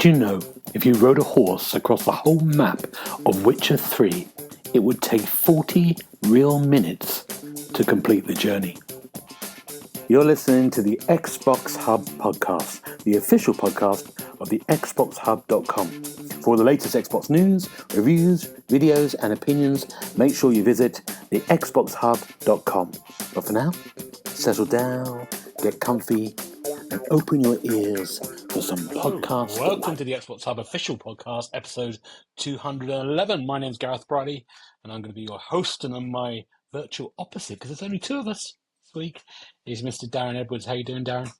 you know if you rode a horse across the whole map of Witcher 3, it would take 40 real minutes to complete the journey? You're listening to the Xbox Hub Podcast, the official podcast of TheXboxHub.com. For all the latest Xbox news, reviews, videos, and opinions, make sure you visit TheXboxHub.com. But for now, settle down, get comfy, and open your ears for some podcast. Welcome to the Xbox Hub Official Podcast, episode 211. My name's Gareth Bradley, and I'm going to be your host, and on my virtual opposite, because there's only two of us this week, is Mr. Darren Edwards. How you doing, Darren?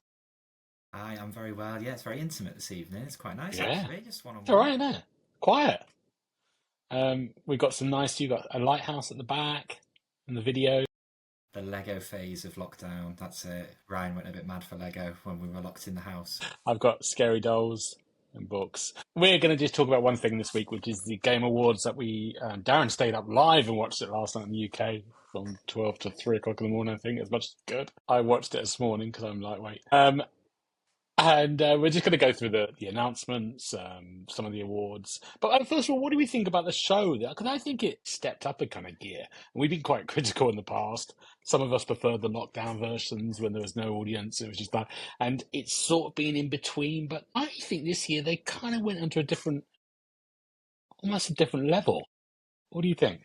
Hi, I'm very well. Yeah, it's very intimate this evening. It's quite nice, actually. Just one-on-one. It's all right, isn't it? Quiet. We've got some nice... You've got a lighthouse at the back and the video. The Lego phase of lockdown. That's it. Ryan went a bit mad for Lego when we were locked in the house. I've got scary dolls and books. We're going to just talk about one thing this week, which is the Game Awards that Darren stayed up live and watched it last night in the UK from 12 to 3 o'clock in the morning, I think. As much as good. I watched it this morning because I'm lightweight. And we're just going to go through the announcements, some of the awards. But first of all, what do we think about the show? Because I think it stepped up a kind of gear. We've been quite critical in the past. Some of us preferred the lockdown versions when there was no audience. It was just that. And it's sort of been in between. But I think this year they kind of went onto almost a different level. What do you think?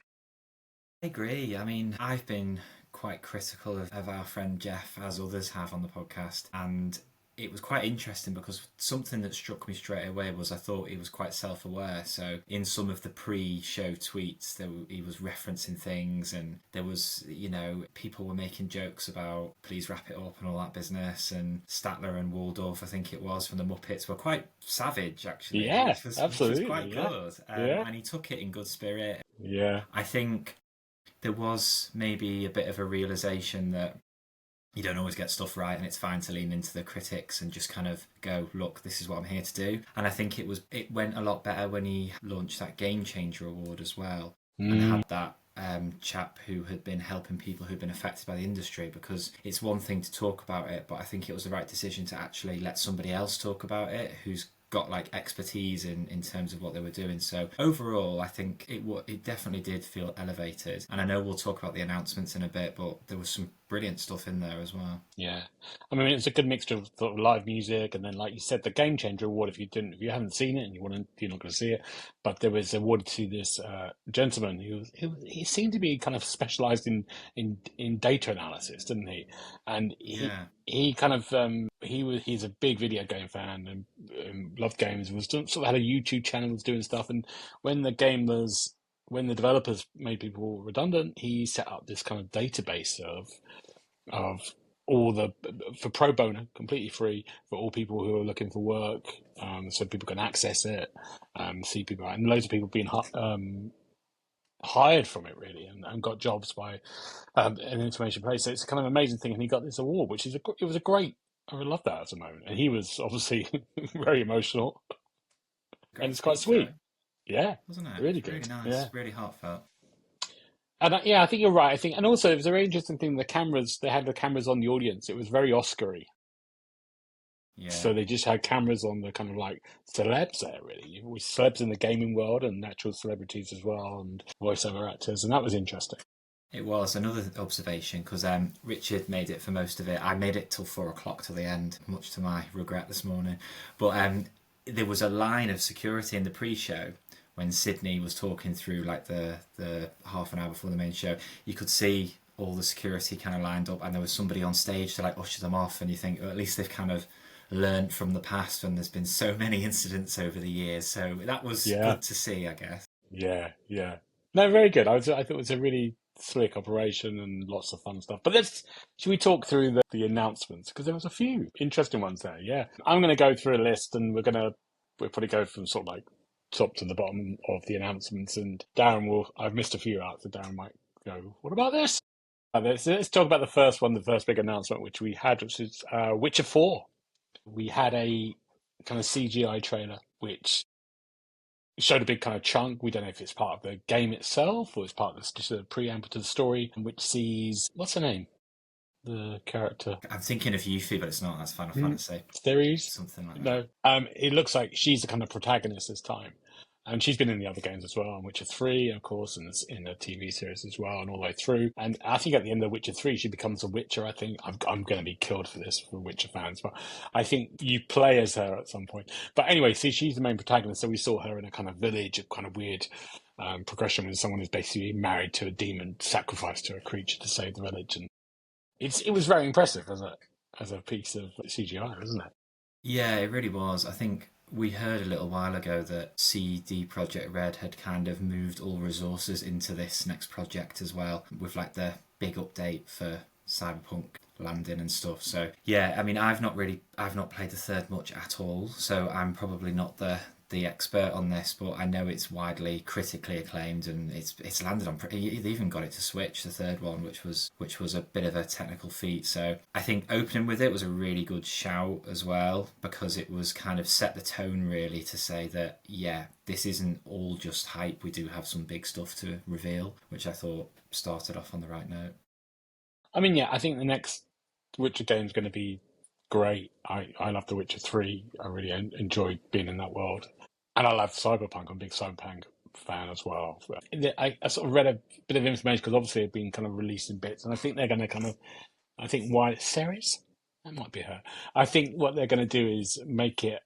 I agree. I mean, I've been quite critical of our friend Jeff, as others have on the podcast. And it was quite interesting because something that struck me straight away was I thought he was quite self-aware. So in some of the pre-show tweets, he was referencing things, and there was, people were making jokes about please wrap it up and all that business. And Statler and Waldorf, I think it was, from the Muppets, were quite savage, actually. Yeah, absolutely. Which was quite good. And he took it in good spirit. Yeah. I think there was maybe a bit of a realisation that you don't always get stuff right, and it's fine to lean into the critics and just kind of go, look, this is what I'm here to do. And I think it went a lot better when he launched that Game Changer Award as well, and had that chap who had been helping people who'd been affected by the industry, because it's one thing to talk about it, but I think it was the right decision to actually let somebody else talk about it who's got like expertise in terms of what they were doing. So overall, I think it definitely did feel elevated. And I know we'll talk about the announcements in a bit, but there was some brilliant stuff in there as well. Yeah, I mean, it's a good mixture of sort of live music, and then, like you said, the Game Changer Award. If you haven't seen it and you're not going to see it, but there was awarded to this gentleman he seemed to be kind of specialised in data analysis, didn't he? And he kind of he's a big video game fan and loved games. Was sort of had a YouTube channel, was doing stuff, and when the developers made people redundant, he set up this kind of database of all for pro bono, completely free for all people who are looking for work, so people can access it, see people, and loads of people being hired from it, really, and got jobs by an information place. So it's a kind of amazing thing, and he got this award, which it was a great. I really loved that at the moment, and he was obviously very emotional, and it's quite sweet. Right? Yeah, wasn't it? Really good. Really nice, yeah. Really heartfelt. And I think you're right. And also it was a very interesting thing. They had the cameras on the audience. It was very Oscar-y. Yeah. So they just had cameras on the kind of like celebs there, really. With celebs in the gaming world and natural celebrities as well, and voiceover actors, and that was interesting. It was another observation, because Richard made it for most of it. I made it till 4 o'clock till the end, much to my regret this morning. But there was a line of security in the pre-show when Sydney was talking through like the half an hour before the main show. You could see all the security kind of lined up, and there was somebody on stage to like usher them off, and you think, well, at least they've kind of learned from the past, and there's been so many incidents over the years. So that was good to see, I guess. Yeah. No, very good. I thought it was a really slick operation and lots of fun stuff. But should we talk through the announcements? Because there was a few interesting ones there. Yeah. I'm going to go through a list, and we'll probably go from sort of like top to the bottom of the announcements, and I've missed a few out, so Darren might go, what about this? Let's talk about the first one, the first big announcement which we had, which is Witcher 4. We had a kind of CGI trailer which showed a big kind of chunk. We don't know if it's part of the game itself or it's part of just a preamble to the story, which sees, what's her name? the character? I'm thinking of Yuffie, but it's not. That's Final Fantasy. Series? Something like that. No. It looks like she's the kind of protagonist this time. And she's been in the other games as well, on Witcher 3, of course, and in the TV series as well, and all the way through. And I think at the end of Witcher 3, she becomes a Witcher, I think. I'm going to be killed for this, for Witcher fans, but I think you play as her at some point. But anyway, see, she's the main protagonist, so we saw her in a kind of village, a kind of weird progression when someone is basically married to a demon, sacrificed to a creature to save the village. And it was very impressive as a piece of CGI, wasn't it? Yeah, it really was. I think we heard a little while ago that CD Projekt Red had kind of moved all resources into this next project as well, with like the big update for Cyberpunk landing and stuff. So yeah, I mean, I've not played the third much at all, so I'm probably not the expert on this, but I know it's widely critically acclaimed, and it's landed on. They even got it to Switch, the third one, which was a bit of a technical feat. So I think opening with it was a really good shout as well, because it was kind of set the tone really to say that yeah, this isn't all just hype. We do have some big stuff to reveal, which I thought started off on the right note. I mean, yeah, I think the next Witcher game is going to be great. I love The Witcher 3. I really enjoyed being in that world. And I love Cyberpunk. I'm a big Cyberpunk fan as well. I sort of read a bit of information, because obviously it's been kind of released in bits. And I think they're going to kind of, I think why Ceres? That might be her. I think what they're going to do is make it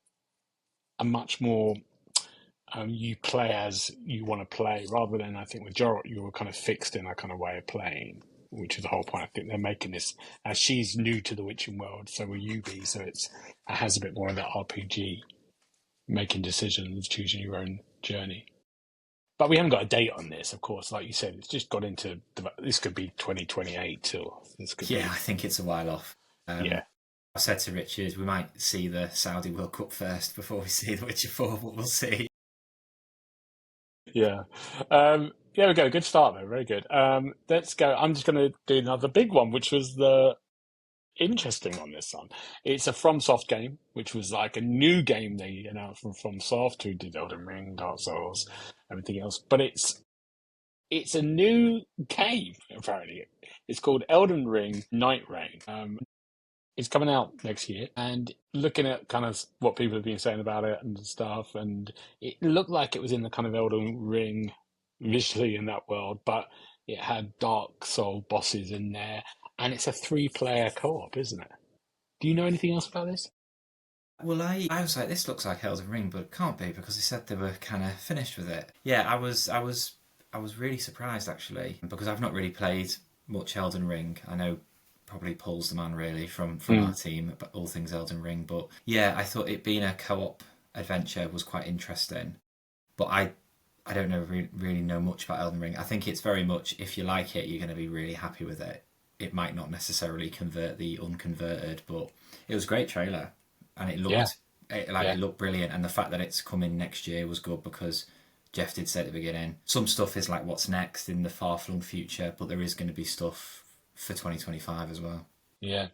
a much more, you play as you want to play, rather than, I think with Jorot, you were kind of fixed in a kind of way of playing, which is the whole point. I think they're making this, as she's new to the witching world, so will you be. So it has a bit more of that RPG, making decisions, choosing your own journey. But we haven't got a date on this, of course. Like you said, it's just got into, this could be 2028 till this could be. I think it's a while off. Yeah. I said to Richard, we might see the Saudi World Cup first before we see The Witcher 4, but we'll see. Yeah. There we go. Good start, though. Very good. Let's go. I'm just going to do another big one, which was the interesting on this one. It's a FromSoft game, which was like a new game they announced from FromSoft, who did Elden Ring, Dark Souls, everything else. But it's a new game, apparently. It's called Elden Ring Night Rain. It's coming out next year, and looking at kind of what people have been saying about it and stuff, and it looked like it was in the kind of Elden Ring visually in that world, but it had Dark Soul bosses in there, and it's a 3-player co-op, isn't it? Do you know anything else about this? Well, I was like, this looks like Elden Ring, but it can't be, because they said they were kind of finished with it. Yeah, I was really surprised actually, because I've not really played much Elden Ring. I know probably Paul's the man really from our team about all things Elden Ring, but yeah, I thought it being a co-op adventure was quite interesting. But I don't really know much about Elden Ring. I think it's very much, if you like it, you're going to be really happy with it. It might not necessarily convert the unconverted, but it was a great trailer, and it looked it looked brilliant. And the fact that it's coming next year was good, because Jeff did say at the beginning, some stuff is like what's next in the far-flung future, but there is going to be stuff for 2025 as well. Yeah.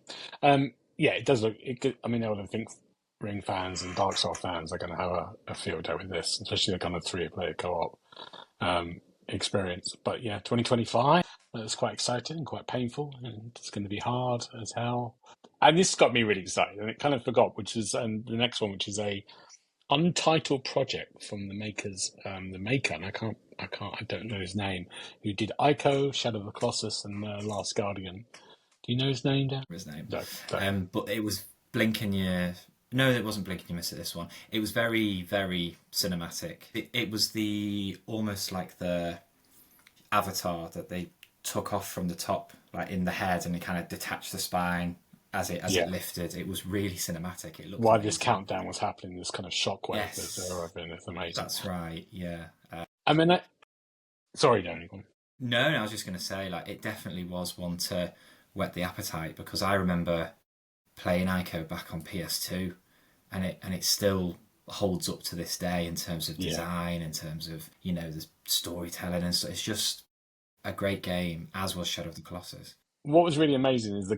It does look good. I mean, Elden Ring fans and Dark Souls fans are going to have a field day with this, especially the kind of 3-player co-op experience. But yeah, 2025, that's quite exciting and quite painful, and it's going to be hard as hell. And this got me really excited, and it kind of forgot, which is the next one, which is a untitled project from the makers, the maker, and I don't know his name, who did Ico, Shadow of the Colossus, and Last Guardian. Do you know his name, Dan? His name. No. But it was blinking your... No, it wasn't blinking you miss at this one. It was very, very cinematic. It was almost like the avatar that they took off from the top, like in the head, and it kind of detached the spine as it lifted. It was really cinematic. It looked while amazing. This countdown was happening, this kind of shockwave. Yes. It's amazing. That's right. Yeah. I mean, sorry, Danny. No, I was just going to say, like, it definitely was one to whet the appetite, because I remember playing Ico back on PS2, and it still holds up to this day in terms of design, in terms of, the storytelling and stuff. It's just a great game, as was Shadow of the Colossus. What was really amazing is the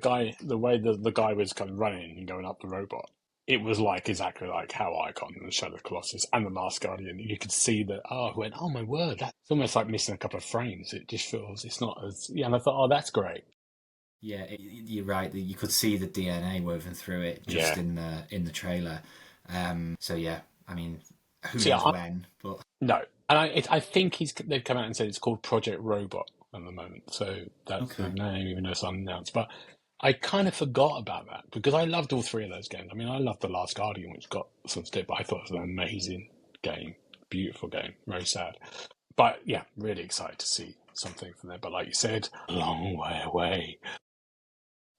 way the guy was kind of running and going up the robot. It was exactly like how Icon and Shadow of the Colossus and The Last Guardian. You could see that, oh my word, that's almost like missing a couple of frames. It just feels, it's not as, and I thought, that's great. Yeah, you're right. You could see the DNA woven through it just in the trailer. So yeah, I mean, who knows when? But no, and I think they've come out and said it's called Project Robot at the moment. So that's the name, even though it's unannounced. But I kind of forgot about that because I loved all three of those games. I mean, I loved The Last Guardian, which got some stick, but I thought it was an amazing game, beautiful game, very sad. But yeah, really excited to see something from there. But like you said, a long way away.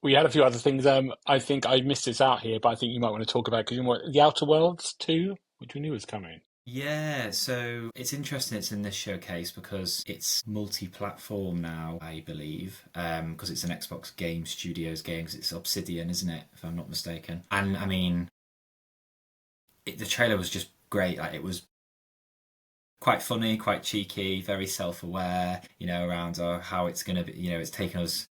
We had a few other things. I think I missed this out here, but I think you might want to talk about because The Outer Worlds 2, which we knew was coming. Yeah, so it's interesting it's in this showcase because it's multi-platform now, I believe, because it's an Xbox Game Studios game, 'cause it's Obsidian, isn't it, if I'm not mistaken. And, I mean, the trailer was just great. Like, it was quite funny, quite cheeky, very self-aware, around how it's going to be, it's taken us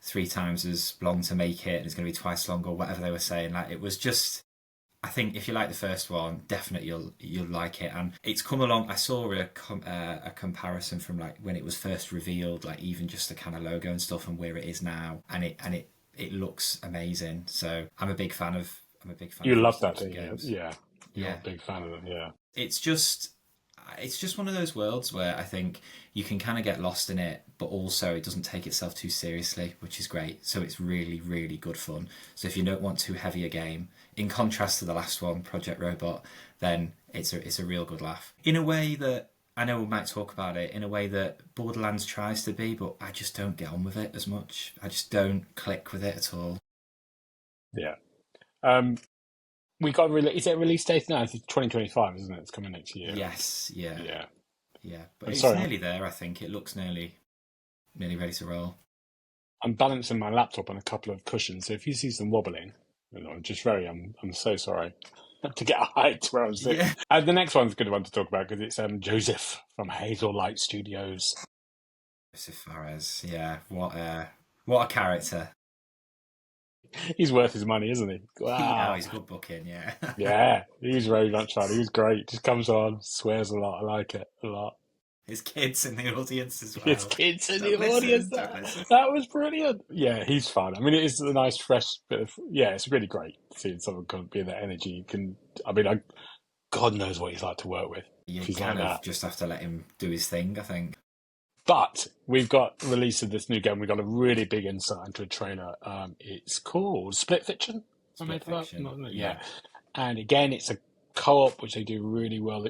3 times as long to make it, and it's going to be twice longer, or whatever they were saying. Like, it was just... I think if you like the first one, definitely you'll like it. And it's come along. I saw a comparison from like when it was first revealed, like even just the kind of logo and stuff, and where it is now, and it looks amazing. So I'm a big fan of. You love that, games. Yeah. You're a big fan of them. Yeah. It's just one of those worlds where I think you can kind of get lost in it, but also it doesn't take itself too seriously, which is great. So it's really, really good fun. So if you don't want too heavy a game, in contrast to the last one, Project Robot, then it's a real good laugh. In a way that, I know we might talk about it, in a way that Borderlands tries to be, but I just don't get on with it as much. I just don't click with it at all. Yeah. We got is it a release date now? It's 2025, isn't it? It's coming next year. Yes, yeah. But it's nearly there. I think it looks nearly ready to roll. I'm balancing my laptop on a couple of cushions, so if you see some wobbling, I'm so sorry to get a height where I'm sitting. Yeah. And the next one's a good one to talk about because it's Joseph from Hazel Light Studios. Joseph Fares, yeah, what a character. He's worth his money, isn't he? Wow. He's good booking, yeah. Yeah, he's very much fun. He's great. Just comes on, swears a lot. I like it a lot. His kids in the audience as well. His kids in the audience. That was brilliant. Yeah, he's fun. I mean, it is a nice, fresh bit of... Yeah, it's really great seeing someone be in that energy. God knows what he's like to work with. You kind of just have to let him do his thing, I think. But we've got release of this new game. We've got a really big insight into a trailer. It's called Split Fiction. Split Fiction. Yeah. And again, it's a co-op, which they do really well.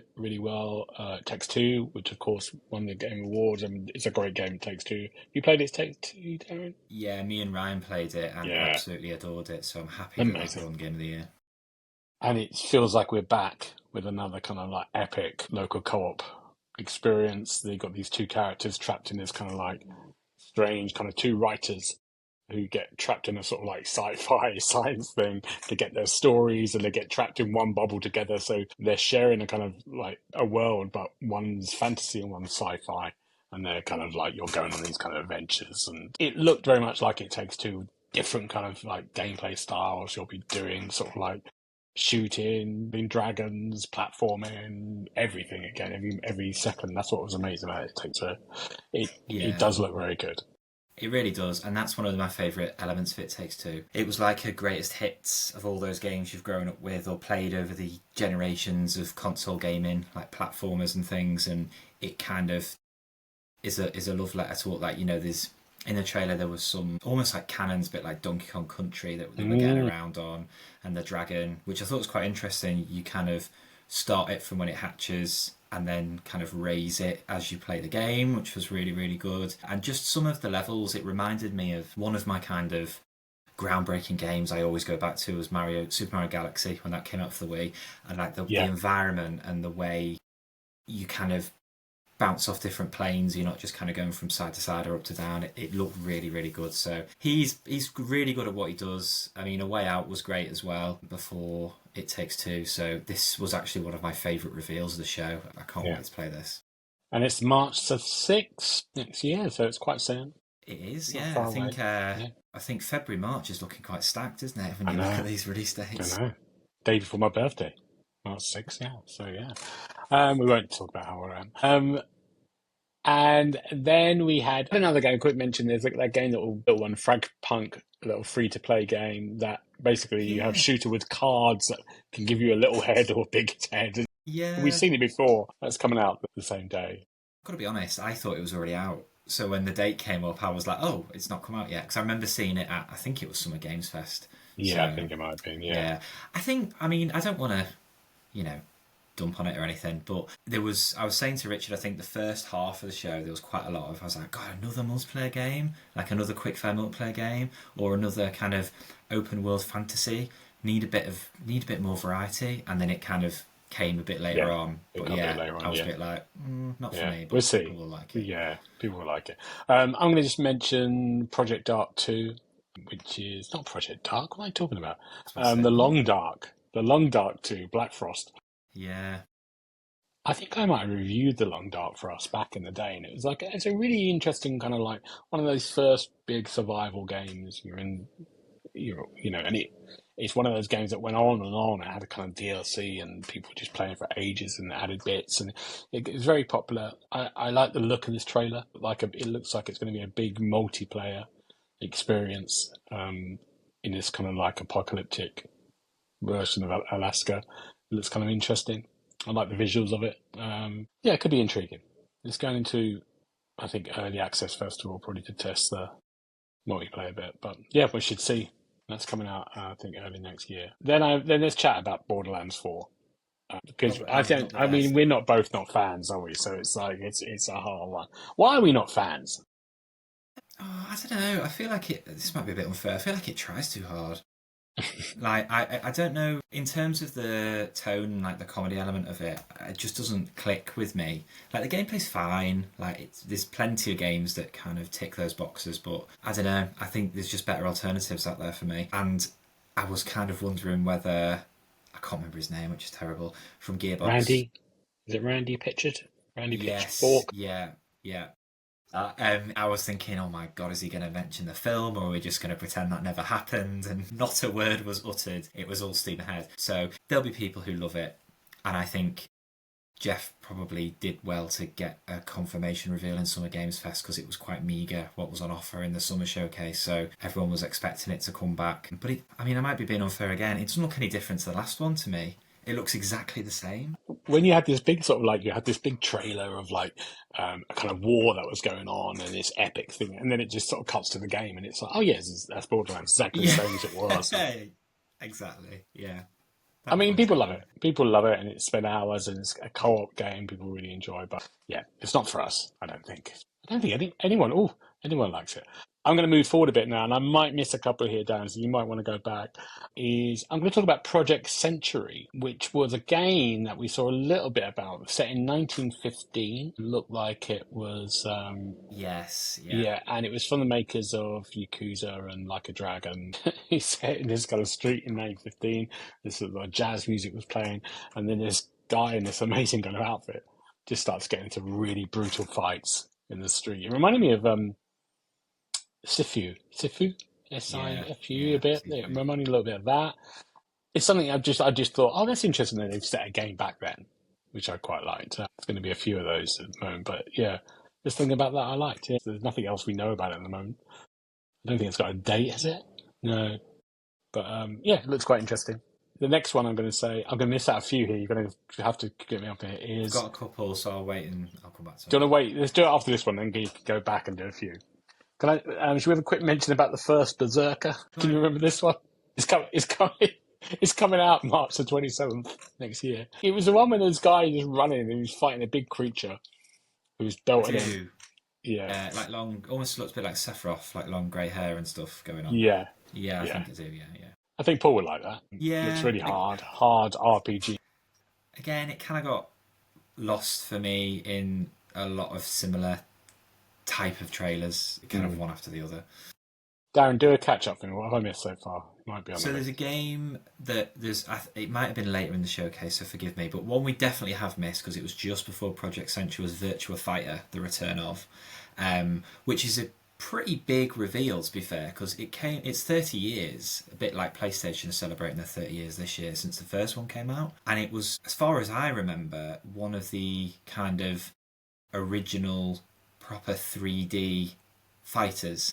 Takes Two, which of course won the Game Awards. I mean, it's a great game, Takes Two. You played it, Takes Two, Darren? Yeah, me and Ryan played it and absolutely adored it. So I'm happy that it won Game of the Year. And it feels like we're back with another kind of like epic local co-op experience. They've got these 2 characters trapped in this kind of like strange kind of 2 writers who get trapped in a sort of like sci-fi science thing to get their stories, and they get trapped in one bubble together. So they're sharing a kind of like a world, but one's fantasy and one's sci-fi, and they're kind of like, you're going on these kind of adventures. And it looked very much like It Takes Two, different kind of like gameplay styles. You'll be doing sort of like shooting, being dragons, platforming, everything again, every second. That's what was amazing about It Takes Two. It does look very good. It really does, and that's one of my favourite elements of It Takes Two. It was like a greatest hits of all those games you've grown up with or played over the generations of console gaming, like platformers and things, and it kind of is a love letter to all that. There's in the trailer there was some almost like cannons, a bit like Donkey Kong Country that they were getting around on, and the dragon, which I thought was quite interesting. You kind of start it from when it hatches and then kind of raise it as you play the game, which was really, really good. And just some of the levels, it reminded me of one of my kind of groundbreaking games I always go back to was Super Mario Galaxy, when that came out for the Wii. And like the environment and the way you kind of bounce off different planes, you're not just kind of going from side to side or up to down. It looked really, really good. So he's really good at what he does. I mean, A Way Out was great as well before It Takes Two. So this was actually one of my favourite reveals of the show. I can't wait to play this. And it's March the 6th next year, so it's quite soon. It is, yeah. I think February, March is looking quite stacked, isn't it, when you look at these release dates? I know. Day before my birthday. March 6th, yeah. So, yeah. We won't talk about how I am. And then we had another game, quick mention, there's that game that will build one, Fragpunk, a little free-to-play game that basically you have shooter with cards that can give you a little head or a big head. Yeah. We've seen it before. That's coming out the same day. I've got to be honest, I thought it was already out. So when the date came up, I was like, oh, it's not come out yet. Because I remember seeing it at, I think it was Summer Games Fest. Yeah, so, I think it might have been, yeah. I mean, I don't want to, dump on it or anything, but I was saying to Richard, I think the first half of the show there was quite a lot of, I was like, God, another multiplayer game, like another quickfire multiplayer game, or another kind of open world fantasy. Need a bit more variety, and then it kind of came a bit later on. But I was a bit like, not for me. But we'll see. People will like it. Yeah, people will like it. I'm going to just mention Project Dark 2, which is not Project Dark. What am I talking about? The Long Dark 2, Black Frost. Yeah. I think I might have reviewed The Long Dark for us back in the day, and it was like, it's a really interesting kind of like one of those first big survival games. And it's one of those games that went on and on. It had a kind of DLC, and people were just playing for ages and added bits, and it was very popular. I like the look of this trailer. It looks like it's going to be a big multiplayer experience in this kind of like apocalyptic version of Alaska. It looks kind of interesting. I like the visuals of it. It could be intriguing. It's going into, I think, early access first of all, probably to test the multiplayer bit. But yeah, we should see. That's coming out, I think, early next year. Then there's chat about Borderlands 4. Because we're both not fans, are we? So it's like, it's a hard one. Why are we not fans? Oh, I don't know. I feel like this might be a bit unfair. I feel like it tries too hard. Like, I don't know, in terms of the tone, like the comedy element of it just doesn't click with me. Like, the gameplay's fine, like there's plenty of games that kind of tick those boxes, but I don't know, I think there's just better alternatives out there for me. And I was kind of wondering whether, I can't remember his name, which is terrible, from Gearbox. Randy? Is it Randy Pitchford? Yes, yeah. I was thinking, oh my God, is he going to mention the film, or are we just going to pretend that never happened? And not a word was uttered. It was all steam ahead. So there'll be people who love it. And I think Jeff probably did well to get a confirmation reveal in Summer Games Fest, because it was quite meagre what was on offer in the summer showcase. So everyone was expecting it to come back. But I might be being unfair again. It doesn't look any different to the last one to me. It looks exactly the same. When you had this big trailer of like a kind of war that was going on and this epic thing, and then it just sort of cuts to the game, and it's like, oh yes, that's Borderlands, exactly the same as it was. Exactly, yeah. I mean, people love it. People love it, and it's spent hours, and it's a co-op game people really enjoy. But yeah, it's not for us. I don't think anyone likes it. I'm going to move forward a bit now, and I might miss a couple here, Dan, so you might want to go back. I'm going to talk about Project Century, which was a game that we saw a little bit about, set in 1915. It looked like it was... Yes, yeah, and it was from the makers of Yakuza and Like a Dragon. He's set in this kind of street in 1915. This sort of jazz music was playing, and then this guy in this amazing kind of outfit just starts getting into really brutal fights in the street. It reminded me of... Sifu, S-I-F-U, a bit. It reminded me a little bit of that. It's something I just thought, oh, that's interesting that they've set a game back then, which I quite liked. There's going to be a few of those at the moment, but yeah, just thinking about that I liked. Yeah. There's nothing else we know about it at the moment. I don't think it's got a date, has it? No. But it looks quite interesting. The next one I'm going to say, I'm going to miss out a few here. You're going to have to get me up here. I've got a couple, so I'll wait and I'll come back to it. Do you want to wait? Let's do it after this one, then go back and do a few. Can I? Should we have a quick mention about the first Berserker? Can you remember this one? It's coming out March the 27th next year. It was the one where this guy just running and he was fighting a big creature who's built in. Yeah, like long, almost looks a bit like Sephiroth, like long grey hair and stuff going on. Yeah, I think I do. Yeah. I think Paul would like that. Yeah, it's really hard RPG. Again, it kind of got lost for me in a lot of similar type of trailers, kind of one after the other. Darren, do a catch-up thing. What have I missed so far? Might be on so there's a game that it might have been later in the showcase, so forgive me, but one we definitely have missed because it was just before Project Century was Virtua Fighter, the return of, which is a pretty big reveal, to be fair, because it's 30 years, a bit like PlayStation is celebrating their 30 years this year since the first one came out, and it was, as far as I remember, one of the kind of original proper 3D fighters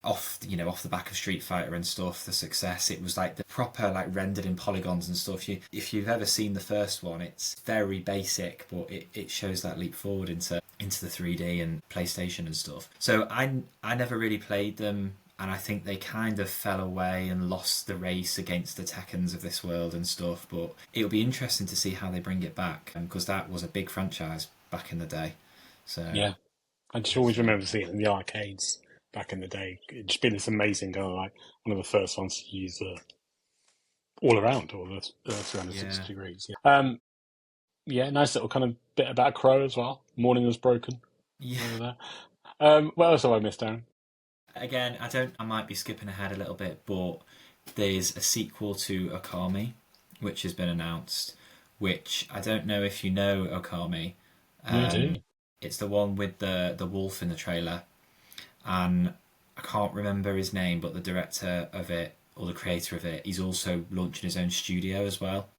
off the back of Street Fighter and stuff. The success, it was like the proper like rendered in polygons and stuff. If you've ever seen the first one, it's very basic, but it shows that leap forward into the 3D and PlayStation and stuff. So I never really played them, and I think they kind of fell away and lost the race against the Tekkens of this world and stuff. But it'll be interesting to see how they bring it back, because that was a big franchise back in the day. So yeah, I just always remember seeing it in the arcades back in the day. It'd just been this amazing kind of like one of the first ones to use all around, all the 360 degrees. Yeah. Nice little kind of bit about Crow as well. Morning was broken. Yeah. What else have I missed, Aaron? Again, I might be skipping ahead a little bit, but there's a sequel to Okami, which has been announced, which I don't know if you know Okami. I do. It's the one with the wolf in the trailer. And I can't remember his name, but the director of it, or the creator of it, he's also launching his own studio as well.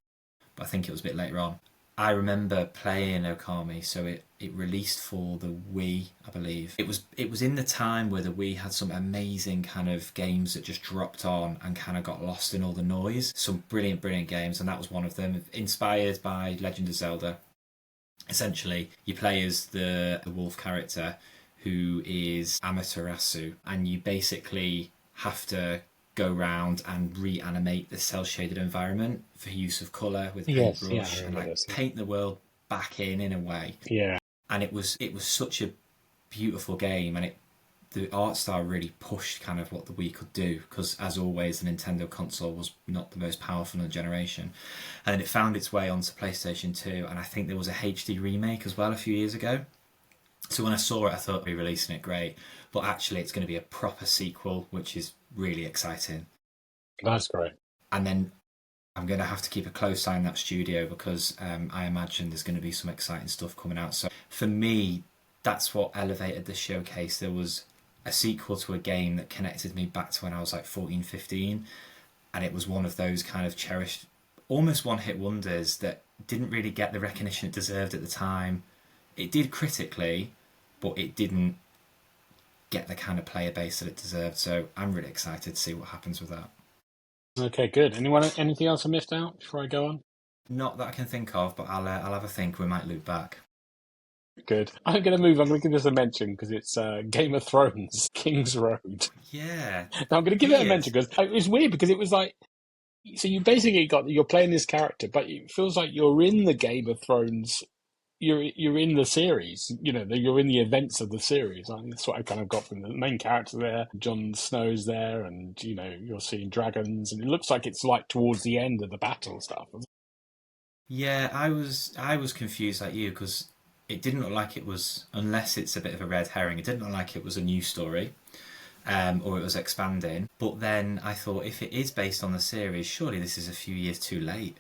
But I think it was a bit later on. I remember playing Okami, so it released for the Wii, I believe. It was in the time where the Wii had some amazing kind of games that just dropped on and kind of got lost in all the noise. Some brilliant, brilliant games, and that was one of them. Inspired by Legend of Zelda. Essentially, you play as the wolf character, who is Amaterasu, and you basically have to go around and reanimate the cel-shaded environment for use of colour with paintbrush and like paint the world back in a way. Yeah. And it was such a beautiful game, and the art style really pushed kind of what the Wii could do, because as always the Nintendo console was not the most powerful in the generation. And then it found its way onto PlayStation 2, and I think there was a HD remake as well a few years ago. So when I saw it, I thought, be releasing it, great. But actually, it's going to be a proper sequel, which is really exciting. That's great. And then I'm going to have to keep a close eye on that studio, because I imagine there's going to be some exciting stuff coming out. So for me, that's what elevated the showcase. There was a sequel to a game that connected me back to when I was like 14, 15. And it was one of those kind of cherished, almost one-hit wonders that didn't really get the recognition it deserved at the time. It did critically, but it didn't get the kind of player base that it deserved. So I'm really excited to see what happens with that. Okay, good. Anything else I missed out before I go on? Not that I can think of, but I'll have a think. We might loop back. Good. I'm going to give this a mention because it's Game of Thrones, King's Road. Yeah. Now, I'm going to give it a mention because it was weird, because it was like, so you basically you're playing this character, but it feels like you're in the Game of Thrones. You're in the series, you're in the events of the series. That's what I kind of got from the main character there. Jon Snow's there, and you're seeing dragons, and it looks like it's like towards the end of the battle stuff. Yeah, I was confused like you, because it didn't look like it was, unless it's a bit of a red herring, it didn't look like it was a new story, or it was expanding. But then I thought, if it is based on the series, surely this is a few years too late.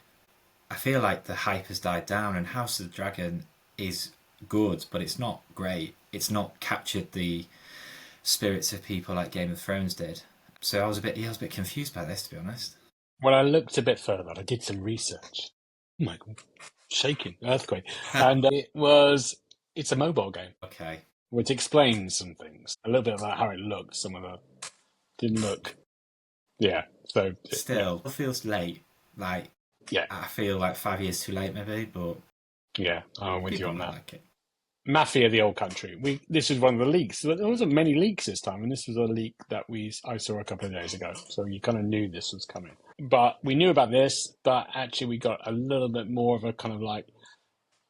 I feel like the hype has died down, and House of the Dragon is good, but it's not great. It's not captured the spirits of people like Game of Thrones did. So I was a bit confused by this, to be honest. When I looked a bit further, I did some research. Oh my God, shaking, earthquake. And it's a mobile game. Okay. Which explains some things. A little bit about how it looks. Some of the didn't look. Yeah, so... Still, it feels late. Like, yeah. I feel like 5 years too late, maybe, but... Yeah, I'm with you on that. Like it. Mafia, the Old Country. This is one of the leaks. There wasn't many leaks this time, and this was a leak that I saw a couple of days ago. So you kind of knew this was coming. But we knew about this, but actually we got a little bit more of a kind of like...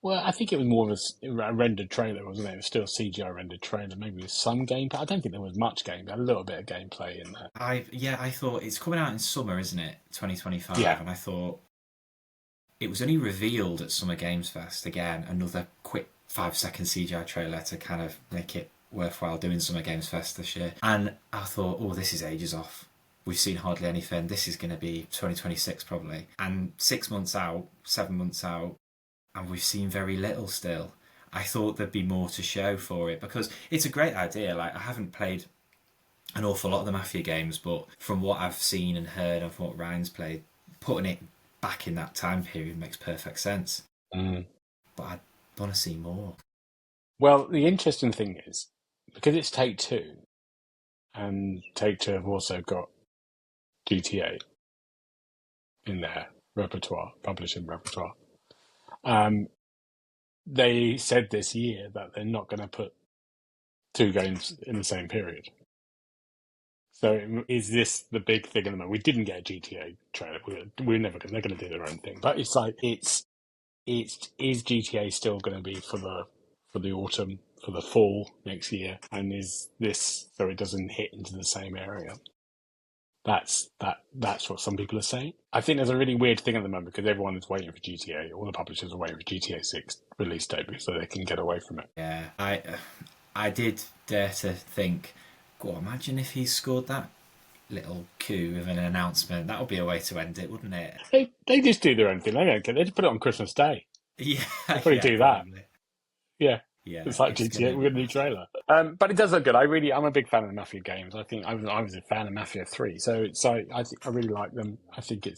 Well, I think it was more of a rendered trailer, wasn't it? It was still a CGI rendered trailer, maybe with some gameplay. I don't think there was much gameplay, a little bit of gameplay in there. I thought it's coming out in summer, isn't it? 2025. Yeah. And I thought it was only revealed at Summer Games Fest. Again, another quick 5-second CGI trailer to kind of make it worthwhile doing Summer Games Fest this year. And I thought, oh, this is ages off. We've seen hardly anything. This is going to be 2026 probably. And 6 months out, 7 months out, and we've seen very little still. I thought there'd be more to show for it, because it's a great idea. Like, I haven't played an awful lot of the Mafia games, but from what I've seen and heard and from what Ryan's played, putting it back in that time period makes perfect sense. But I want to see more. Well, the interesting thing is, because it's Take-Two, and Take-Two have also got GTA in their repertoire, publishing repertoire. They said this year that they're not going to put 2 games in the same period. So is this the big thing at the moment? We didn't get a GTA trailer. We're never going. They're going to do their own thing. But it's like is GTA still going to be for the autumn, for the fall next year? And is this so it doesn't hit into the same area? That's what some people are saying. I think there's a really weird thing at the moment because everyone is waiting for GTA. All the publishers are waiting for GTA 6 release date so they can get away from it. Yeah, I did dare to think, God, imagine if he scored that little coup of an announcement. That would be a way to end it, wouldn't it? They just do their own thing. They don't care. They just put it on Christmas Day. Yeah, they probably do that. Probably. Yeah. Yeah, it's like GTA. We're going to do trailer. But it does look good. I'm a big fan of the Mafia games. I think I was a fan of Mafia 3. So I really like them. I think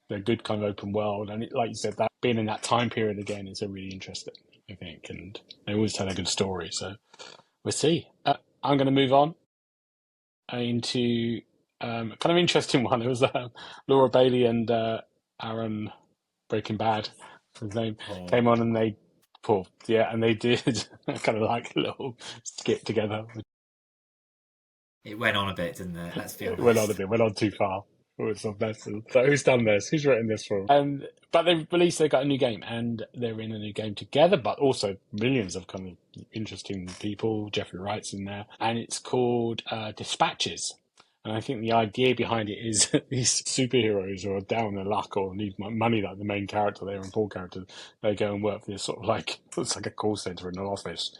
they're good kind of open world. And like you said, that being in that time period again is a really interesting, I think. And they always tell a good story. So we'll see. I'm going to move on into kind of interesting one. It was Laura Bailey and Aaron Breaking Bad, his name, came on and they and they did kind of like a little skit together. It went on a bit, didn't it? Let's be honest. It went on a bit, went on too far. So who's done this? Who's written this for them? But they got a new game, and they're in a new game together, but also millions of kind of interesting people. Jeffrey Wright's in there, and it's called Dispatches. And I think the idea behind it is these superheroes who are down on their luck or need money, like the main character, the Aaron Paul character, they go and work for this sort of like, it's like a call center in an office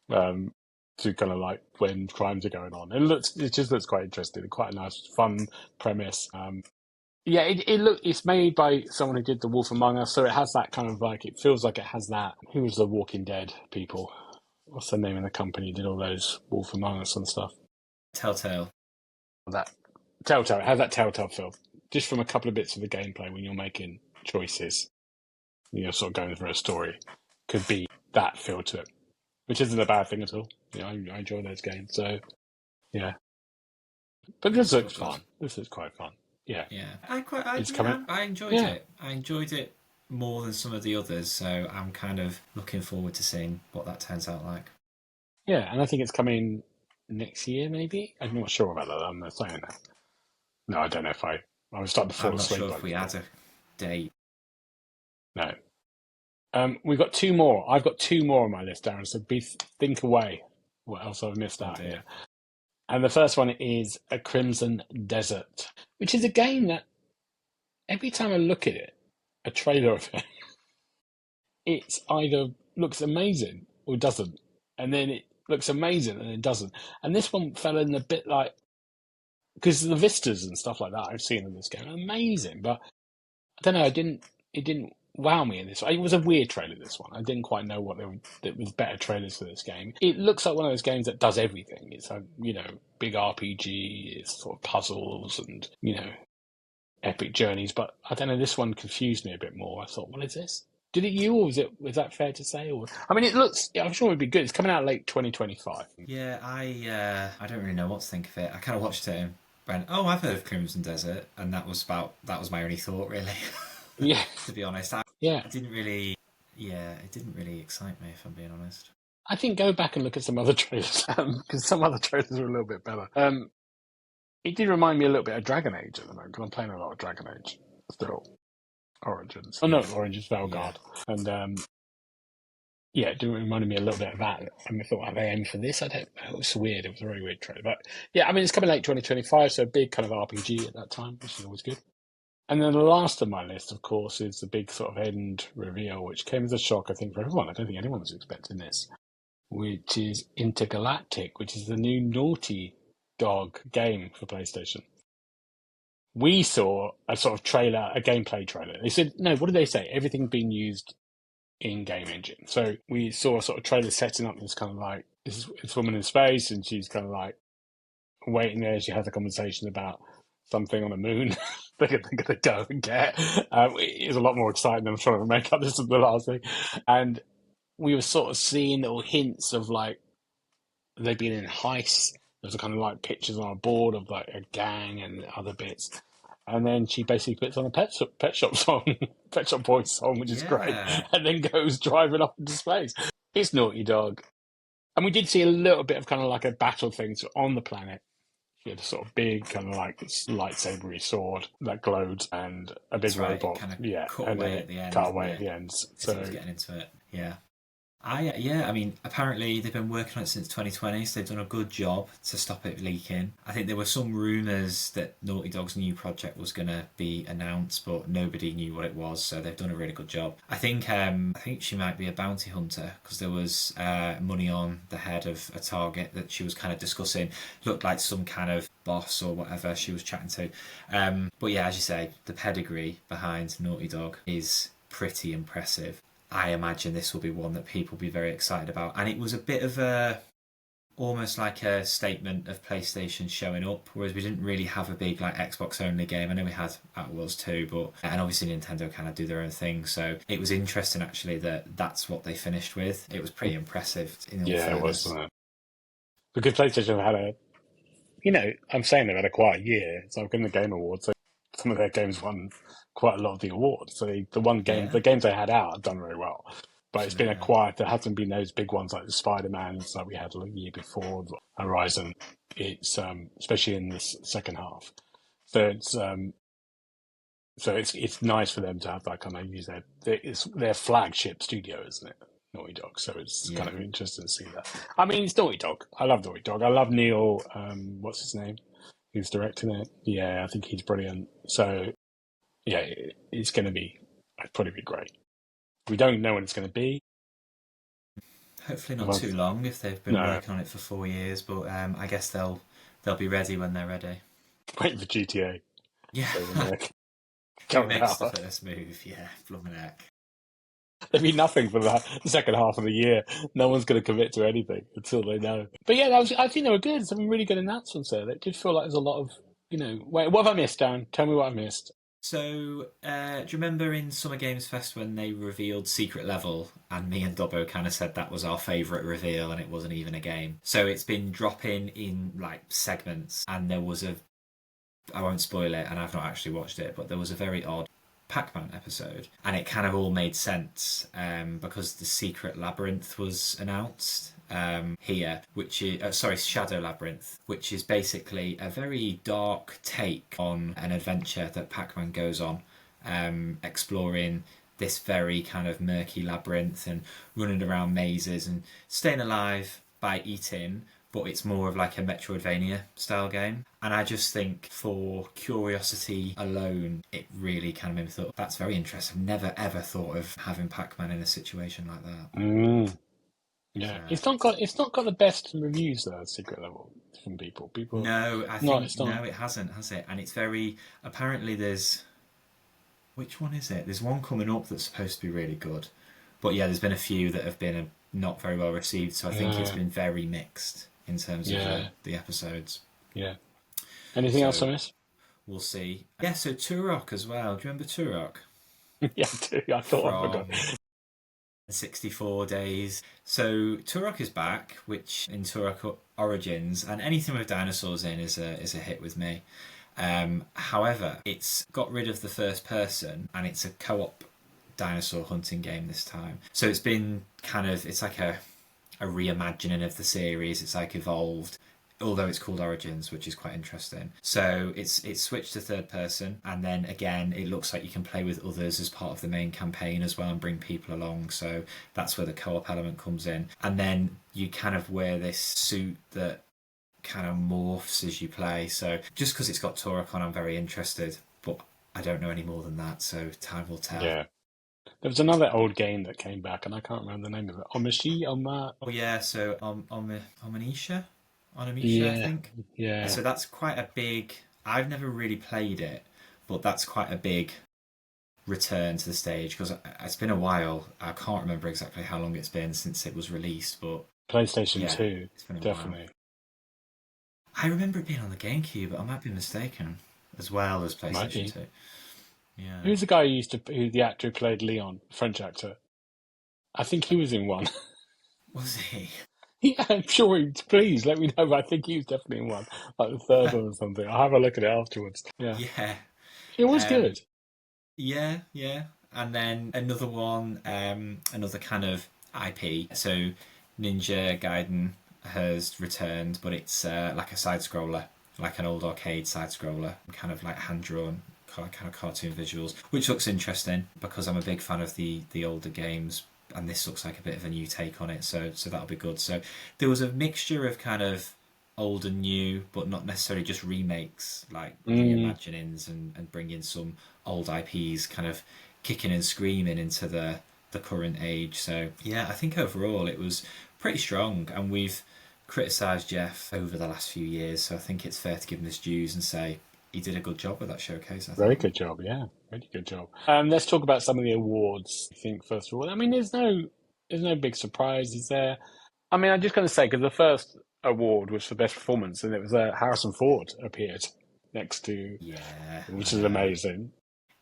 to kind of like when crimes are going on. It just looks quite interesting. Quite a nice, fun premise. It's made by someone who did The Wolf Among Us, so it has that kind of like, it feels like it has that. Who was the Walking Dead people? What's the name of the company? Did all those Wolf Among Us and stuff? Telltale. That Telltale, it has that Telltale feel. Just from a couple of bits of the gameplay when you're making choices, you're sort of going through a story, could be that feel to it, which isn't a bad thing at all. I enjoy those games, so yeah. But this looks fun. This is quite fun. Yeah. I enjoyed it. I enjoyed it more than some of the others, so I'm kind of looking forward to seeing what that turns out like. Yeah, and I think it's coming next year, maybe? I'm not sure about that. I'm not saying that. No, I don't know if I was starting to fall asleep. I'm not sure if we had a date. No. We've got 2 more. I've got 2 more on my list, Darren, so think away what else I've missed out here. And the first one is A Crimson Desert, which is a game that every time I look at it, a trailer of it, it's either looks amazing or doesn't. And then it looks amazing and it doesn't. And this one fell in a bit like, because the vistas and stuff like that I've seen in this game are amazing, but I don't know, it didn't wow me in this. It was a weird trailer, this one. I didn't quite know there was better trailers for this game. It looks like one of those games that does everything. It's a, big RPG, it's sort of puzzles and, epic journeys, but I don't know, this one confused me a bit more. I thought, what is this? Did it you, or was that fair to say? Or I mean, it looks. I'm sure it'd be good. It's coming out late 2025. Yeah, I don't really know what to think of it. I kind of watched it and went, "Oh, I've heard of Crimson Desert," and that was my only thought, really. Yeah, to be honest, it didn't really excite me, if I'm being honest. I think go back and look at some other trailers because some other trailers were a little bit better. It did remind me a little bit of Dragon Age at the moment because I'm playing a lot of Dragon Age still. Origins. Oh, no, Origins, Valgard. Yeah. And, it reminded me a little bit of that. And I thought, have they aimed for this? I don't know. It was weird. It was a very weird trailer. But, yeah, I mean, it's coming late 2025, so a big kind of RPG at that time, which is always good. And then the last of my list, of course, is the big sort of end reveal, which came as a shock, I think, for everyone. I don't think anyone was expecting this, which is Intergalactic, which is the new Naughty Dog game for PlayStation. We saw a sort of trailer, a gameplay trailer. They said, no, what did they say? Everything being used in game engine. So we saw a sort of trailer setting up this kind of like, this woman in space, and she's kind of like waiting there. She has a conversation about something on the moon they're going to go and get. It was a lot more exciting than I'm trying to make up. This is the last thing. And we were sort of seeing little hints of like they've been in heists. There's a kind of like pictures on a board of like a gang and other bits. And then she basically puts on a Pet Shop song, Pet Shop Boys song, which is great, Yeah. and then goes driving off into space. It's Naughty Dog. And we did see a little bit of kind of like a battle thing on the planet. She had a sort of big kind of like lightsabery sword that glowed and a big That's right, robot. kind of Yeah, cut and away then at the end. cut away didn't at the it? end. As So it was getting into it. Yeah. I mean, apparently they've been working on it since 2020, so they've done a good job to stop it leaking. I think there were some rumours that Naughty Dog's new project was going to be announced, but nobody knew what it was, so they've done a really good job. I think she might be a bounty hunter, because there was money on the head of a target that she was kind of discussing. Looked like some kind of boss or whatever she was chatting to. But yeah, as you say, the pedigree behind Naughty Dog is pretty impressive. I imagine this will be one that people will be very excited about. And it was a bit of almost like a statement of PlayStation showing up, whereas we didn't really have a big like Xbox only game. I know we had Outer Worlds 2, and obviously Nintendo kind of do their own thing. So it was interesting actually that that's what they finished with. It was pretty impressive. it was. Because PlayStation had I'm saying they've had a quiet year. So in the Game Awards, so some of their games won quite a lot of the awards. So the games they had out have done very well. But it's been a quiet. There hasn't been those big ones like the Spider-Mans like we had a year before, Horizon. It's especially in this second half. So it's nice for them to have that kind of use it's their flagship studio, isn't it? Naughty Dog. So it's kind of interesting to see that. I mean, it's Naughty Dog. I love Naughty Dog. I love Neil. What's his name? Who's directing it? Yeah, I think he's brilliant. So yeah, it's probably be great. We don't know when it's going to be. Hopefully not too long if they've been working on it for 4 years, but I guess they'll be ready when they're ready. Waiting for GTA. Yeah. Who makes the first move? Yeah, blooming heck. There'll be nothing for the second half of the year. No one's going to commit to anything until they know. But yeah, I think they were good. Some really good announcements there. It did feel like there's a lot of, Wait, what have I missed, Dan? Tell me what I missed. So, do you remember in Summer Games Fest when they revealed Secret Level, and me and Dobbo kind of said that was our favourite reveal and it wasn't even a game? So it's been dropping in like segments, and there was I won't spoil it, and I've not actually watched it, but there was a very odd Pac-Man episode, and it kind of all made sense because the Secret Labyrinth was announced here, which is Shadow Labyrinth, which is basically a very dark take on an adventure that Pac-Man goes on, exploring this very kind of murky labyrinth and running around mazes and staying alive by eating, but it's more of like a Metroidvania style game. And I just think for curiosity alone, it really kind of made me thought, that's very interesting. Never ever thought of having Pac-Man in a situation like that. Yeah, it's not got the best reviews though. Secret Level from people. No, I think no, it hasn't, has it? And it's very apparently there's. Which one is it? There's one coming up that's supposed to be really good, but yeah, there's been a few that have been not very well received. So I think it's been very mixed in terms of the episodes. Yeah. Anything else on this? We'll see. Yeah, so Turok as well. Do you remember Turok? Yeah, I thought I forgot. 64 days. So Turok is back, which in Turok Origins, and anything with dinosaurs in is a hit with me. However, it's got rid of the first person, and it's a co-op dinosaur hunting game this time. So it's been it's like a reimagining of the series. It's like evolved, although it's called Origins, which is quite interesting. So it's switched to third person, and then again it looks like you can play with others as part of the main campaign as well and bring people along. So that's where the co-op element comes in. And then you kind of wear this suit that kind of morphs as you play. So just because it's got Turok on, I'm very interested, but I don't know any more than that, so time will tell. Yeah. There was another old game that came back, and I can't remember the name of it. Oh yeah, so Omonisha, I think. Yeah. So that's quite a big. I've never really played it, but that's quite a big return to the stage because it's been a while. I can't remember exactly how long it's been since it was released, but PlayStation 2, definitely. I remember it being on the GameCube, but I might be mistaken, as well as PlayStation 2. Yeah. Who's the guy the actor who played Leon, French actor? I think he was in one. Was he? Yeah, I'm sure. Please let me know. But I think he was definitely in one, like the third one or something. I'll have a look at it afterwards. Yeah, Yeah. it was Um, good. yeah, yeah. And then another one, another kind of IP. So Ninja Gaiden has returned, but it's like a side scroller, like an old arcade side scroller, kind of like hand drawn, kind of cartoon visuals, which looks interesting because I'm a big fan of the older games, and this looks like a bit of a new take on it. So that'll be good. So there was a mixture of kind of old and new, but not necessarily just remakes, like Mm, reimaginings and bringing some old IPs kind of kicking and screaming into the current age. So yeah, I think overall it was pretty strong, and we've criticised Jeff over the last few years, so I think it's fair to give him his dues and say he did a good job with that showcase. I very thought. good job. Yeah, very good job. Let's talk about some of the awards. I think first of all, I mean, there's no big surprises there. I mean, I'm just going to say because the first award was for best performance, and it was Harrison Ford appeared next to, Yeah, I which is know. amazing.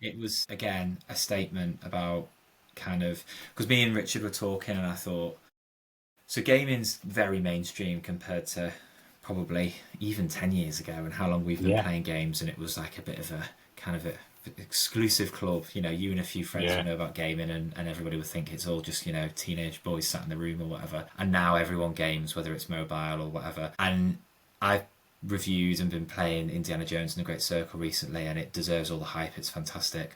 It was again a statement about kind of because me and Richard were talking, and I thought so gaming's very mainstream compared to probably even 10 years ago and how long we've been Yeah, playing games, and it was like a bit of a kind of a exclusive club. You know, you and a few friends yeah. would know about gaming, and everybody would think it's all just, teenage boys sat in the room or whatever. And now everyone games, whether it's mobile or whatever. And I've reviewed and been playing Indiana Jones and the Great Circle recently, and it deserves all the hype. It's fantastic.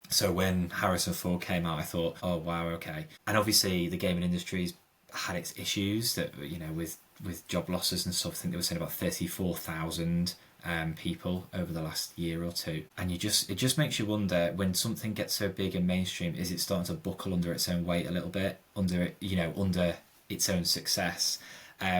So when Harrison Ford came out, I thought, oh wow, okay. And obviously the gaming industry's had its issues that with job losses and stuff. I think they were saying about 34,000 people over the last year or two, and it just makes you wonder when something gets so big and mainstream, is it starting to buckle under its own weight a little bit, under its own success.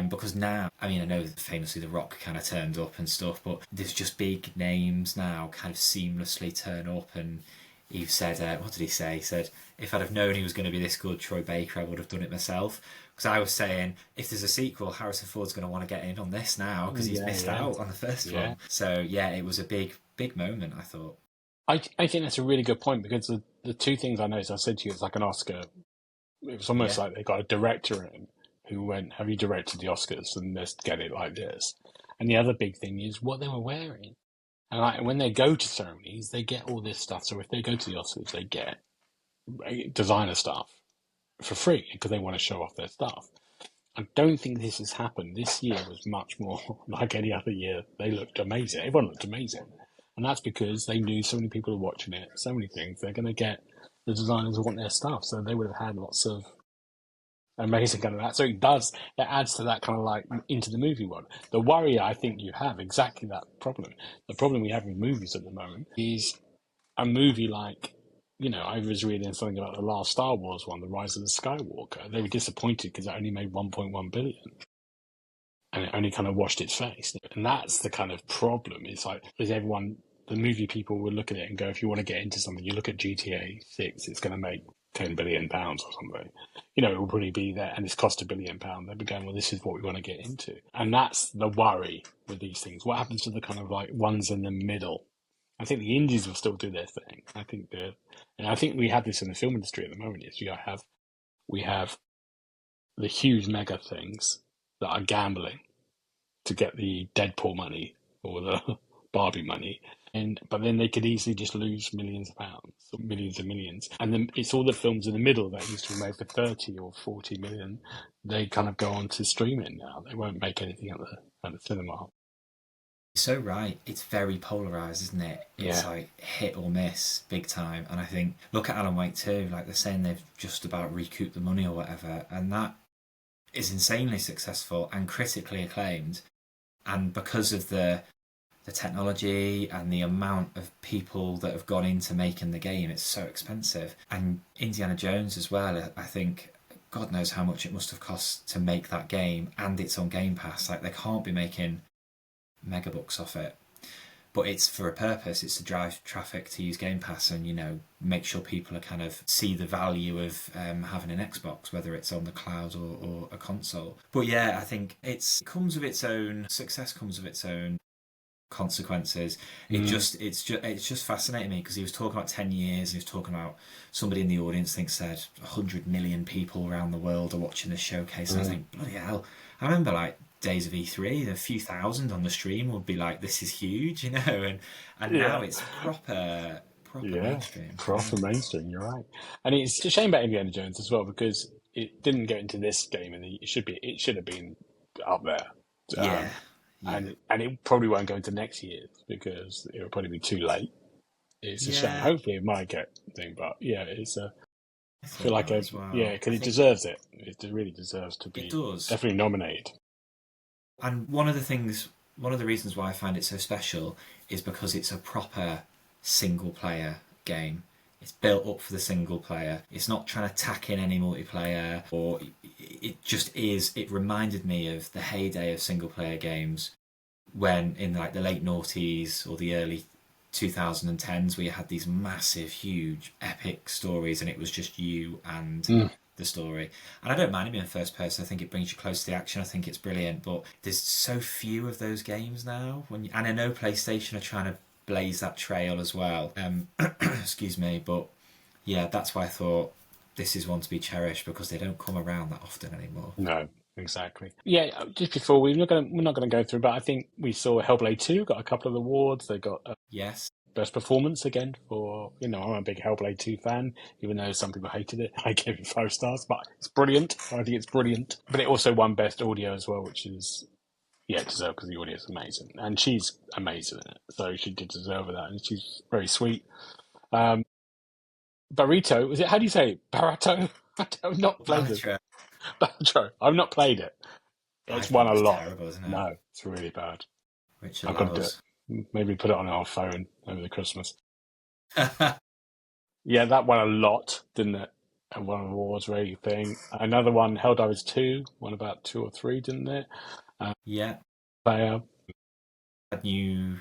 Because now, I mean, I know famously The Rock kind of turned up and stuff, but there's just big names now kind of seamlessly turn up, and he said, what did he say? He said, if I'd have known he was going to be this good, Troy Baker, I would have done it myself. Because I was saying, if there's a sequel, Harrison Ford's going to want to get in on this now because he's Yeah, missed yeah, out on the first yeah. one. So yeah, it was a big, big moment, I thought. I think that's a really good point because the two things I noticed, I said to you, it's like an Oscar. It was almost Yeah, like they got a director in who went, "Have you directed the Oscars?" And let's get it like this. And the other big thing is what they were wearing. And like when they go to ceremonies, they get all this stuff. So if they go to the Oscars, they get designer stuff for free because they want to show off their stuff. I don't think this has happened. This year was much more like any other year. They looked amazing. Everyone looked amazing. And that's because they knew so many people are watching it, so many things. They're going to get the designers want their stuff. So they would have had lots of amazing kind of that. So it adds to that kind of like into the movie world. The worry I think you have exactly that problem. The problem we have with movies at the moment is a movie like, I was reading something about the last Star Wars one, The Rise of the Skywalker. They were disappointed because it only made 1.1 billion and it only kind of washed its face. And that's the kind of problem. It's like, is everyone, the movie people will look at it and go, if you want to get into something, you look at GTA 6, it's going to make £10 billion or something. It will probably be there and it's cost £1 billion. They'll be going, well, this is what we want to get into. And that's the worry with these things. What happens to the kind of like ones in the middle? I think the indies will still do their thing. And I think we have this in the film industry at the moment. Is we have the huge mega things that are gambling to get the Deadpool money or the Barbie money, but then they could easily just lose millions of pounds, or millions and millions. And then it's all the films in the middle that used to be made for 30 or 40 million. They kind of go on to streaming now. They won't make anything at the cinema. so right. It's very polarized, isn't it? It's Yeah, like hit or miss, big time. And I think look at Alan Wake too. Like they're saying they've just about recouped the money or whatever, and that is insanely successful and critically acclaimed. And because of the technology and the amount of people that have gone into making the game, it's so expensive. And Indiana Jones as well, I think God knows how much it must have cost to make that game, and it's on Game Pass. Like they can't be making megabucks off it. But it's for a purpose. It's to drive traffic to use Game Pass, and make sure people are kind of see the value of having an Xbox, whether it's on the cloud or a console. But yeah, I think it comes with its own success, comes with its own consequences. It's just fascinating me, because he was talking about 10 years, and he was talking about somebody in the audience, I think, said 100 million people around the world are watching this showcase. And I think, bloody hell, I remember like days of E3, a few thousand on the stream would be like, this is huge, you know, and now it's proper mainstream. Proper mainstream, you're right. And it's a shame about Indiana Jones as well, because it didn't get into this game, and it should have been up there. And it probably won't go into next year, because it will probably be too late. It's a shame. Hopefully it might get thing, but it's I feel like because it deserves it. It really deserves to be definitely nominated. And one of the reasons why I find it so special is because it's a proper single player game. It's built up for the single player. It's not trying to tack in any multiplayer, or it just is. It reminded me of the heyday of single player games, when in like the late noughties or the early 2010s, where you had these massive, huge, epic stories, and it was just you and the story. And I don't mind it being first person. I think it brings you close to the action. I think it's brilliant. But there's so few of those games now. And I know PlayStation are trying to blaze that trail as well. Excuse me, but yeah, that's why I thought this is one to be cherished, because they don't come around that often anymore. No, exactly. Yeah, just before we're not going to go through, but I think we saw Hellblade 2 got a couple of awards. They got best performance again for, I'm a big Hellblade 2 fan, even though some people hated it. I gave it 5 stars, but it's brilliant. I think it's brilliant. But it also won best audio as well, which is deserved, because the audio is amazing, and she's amazing in it, so she did deserve that, and she's very sweet. Barito, is it? How do you say it? Barato? I've not played it. Baratro. I've not played it. It's won a lot. Terrible, isn't it? No, it's really bad. Which I've got to do it. Maybe put it on our phone over the Christmas. Yeah, that won a lot, didn't it? And won awards, really thing. Another one, Helldivers 2, won about 2 or 3, didn't it? Player. Had new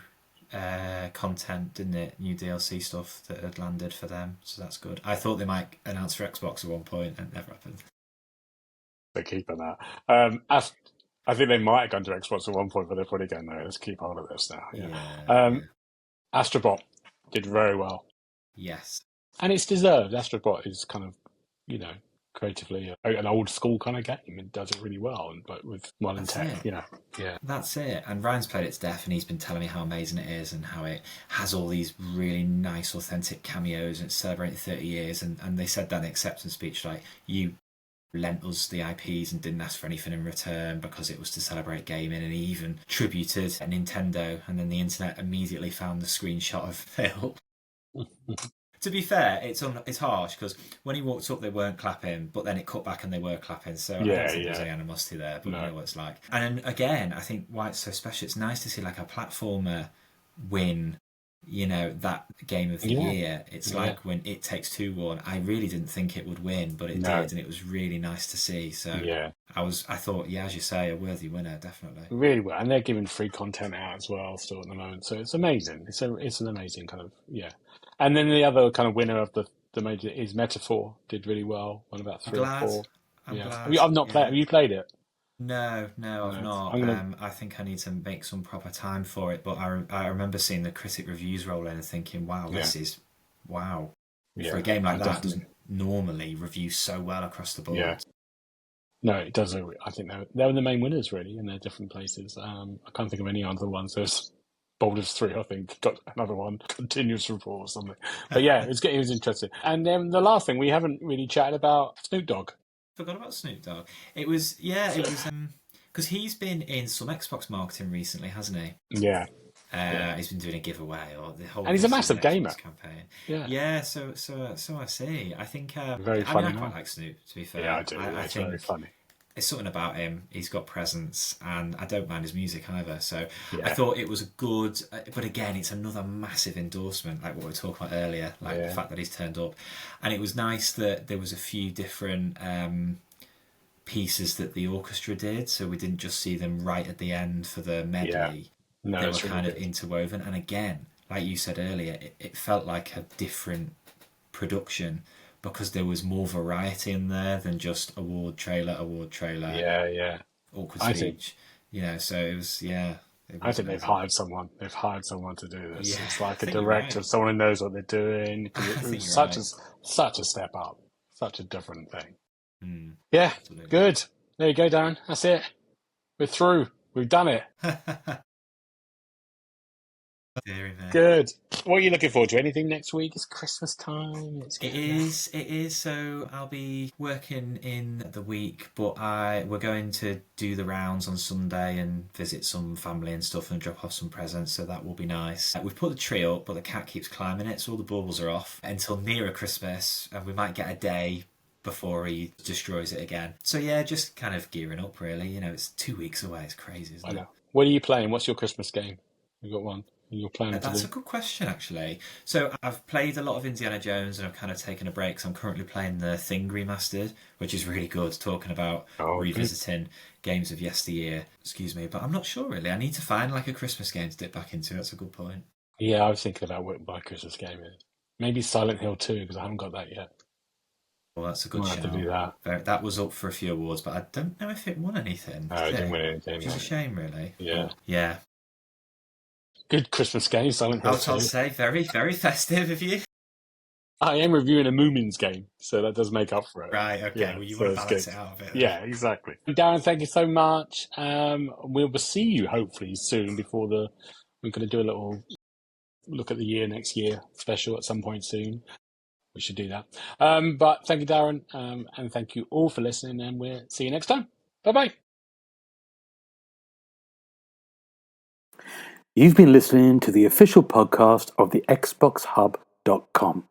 content, didn't it? New DLC stuff that had landed for them, so that's good. I thought they might announce for Xbox at one point, and it never happened. They're keeping that. I think they might have gone to Xbox at one point, but they're probably going, no, let's keep hold of this now. Yeah. Astrobot did very well. Yes. And it's deserved. Astrobot is kind of, creatively an old school kind of game. It does it really well, but with modern tech, Yeah. That's it. And Ryan's played it to death, and he's been telling me how amazing it is, and how it has all these really nice, authentic cameos, and it's celebrating 30 years. And they said that in the acceptance speech, like, you lent us the IPs and didn't ask for anything in return, because it was to celebrate gaming. And he even tributed Nintendo, and then the internet immediately found the screenshot of Phil. To be fair, it's harsh, because when he walked up, they weren't clapping, but then it cut back and they were clapping. So I don't think there's any animosity there, but you know what it's like. And again, I think why it's so special, it's nice to see like a platformer win, that game of the year. It's like when It Takes Two won. I really didn't think it would win, but it did, and it was really nice to see. So I thought, as you say, a worthy winner, definitely. Really well, and they're giving free content out as well still at the moment, so it's amazing. It's an amazing kind of And then the other kind of winner of the major is Metaphor. Did really well. Won about 3 or 4. I'm glad. I've not played. Have you played it? No, I've not. I think I need to make some proper time for it. But I remember seeing the critic reviews roll in and thinking, wow, this is wow. For a game like that, doesn't normally review so well across the board. Yeah. No, it does. I think they're the main winners, really, in their different places. I can't think of any other ones. There's Boulders 3, I think, got another one, Continuous Report or something. But it was interesting. And then the last thing, we haven't really chatted about Snoop Dogg. Forgot about Snoop Dogg. It was because he's been in some Xbox marketing recently, hasn't he? Yeah. He's been doing a giveaway or the whole. And he's a massive gamer. Campaign. Yeah. So I see. I think. Very funny. I quite like Snoop. To be fair, yeah, I do. It's very funny. There's something about him. He's got presence, and I don't mind his music either. So I thought it was a good. But again, it's another massive endorsement, like what we were talking about earlier, like the fact that he's turned up. And it was nice that there was a few different pieces that the orchestra did, so we didn't just see them right at the end for the medley. No, they were kind of interwoven. And again, like you said earlier, it felt like a different production, because there was more variety in there than just award trailer, awkward speech. So it was, It I was think they've amazing. hired someone. They've hired someone to do this. Yeah, It's I like a think you're director, right. someone who knows what they're doing. I think It's you're such right. such a step up, such a different thing. Mm, Yeah, absolutely. good. There you go, Darren. That's it. We're through. We've done it. Deary me. Good. What are you looking forward to? Anything next week? It's Christmas time. It is. So I'll be working in the week, but we're going to do the rounds on Sunday and visit some family and stuff and drop off some presents, so that will be nice. We've put the tree up, but the cat keeps climbing it, so all the baubles are off until nearer Christmas, and we might get a day before he destroys it again. So yeah, just kind of gearing up really. You know, it's 2 weeks away. It's crazy, isn't I it? know. What are you playing? What's your Christmas game? You got one? You're planning to That's do? a good question, actually. So I've played a lot of Indiana Jones and I've kind of taken a break. So I'm currently playing the Thing Remastered, which is really good, talking about revisiting games of yesteryear. Excuse me, but I'm not sure really. I need to find like a Christmas game to dip back into. That's a good point. Yeah, I was thinking about what my Christmas game is. Maybe Silent Hill 2, because I haven't got that yet. Well, that's a good Might show. have to do that. That was up for a few awards, but I don't know if it won anything. No, it didn't win anything. Which is a shame, really. Yeah. But, yeah. Good Christmas game, Silent Hill 2. I'll say, very, very festive of you. I am reviewing a Moomins game, so that does make up for it. Right, okay. Yeah, well, you so want to it's balance good. it out a bit. Yeah, exactly. Darren, thank you so much. We will see you hopefully soon before we're going to do a little look at the year next year special at some point soon. We should do that. But thank you, Darren, and thank you all for listening, and we'll see you next time. Bye-bye. You've been listening to the official podcast of TheXboxHub.com.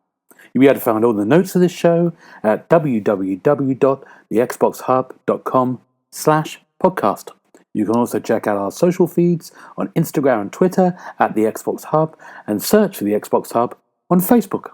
You'll be able to find all the notes of this show at www.thexboxhub.com/podcast. You can also check out our social feeds on Instagram and Twitter at The Xbox Hub, and search for The Xbox Hub on Facebook.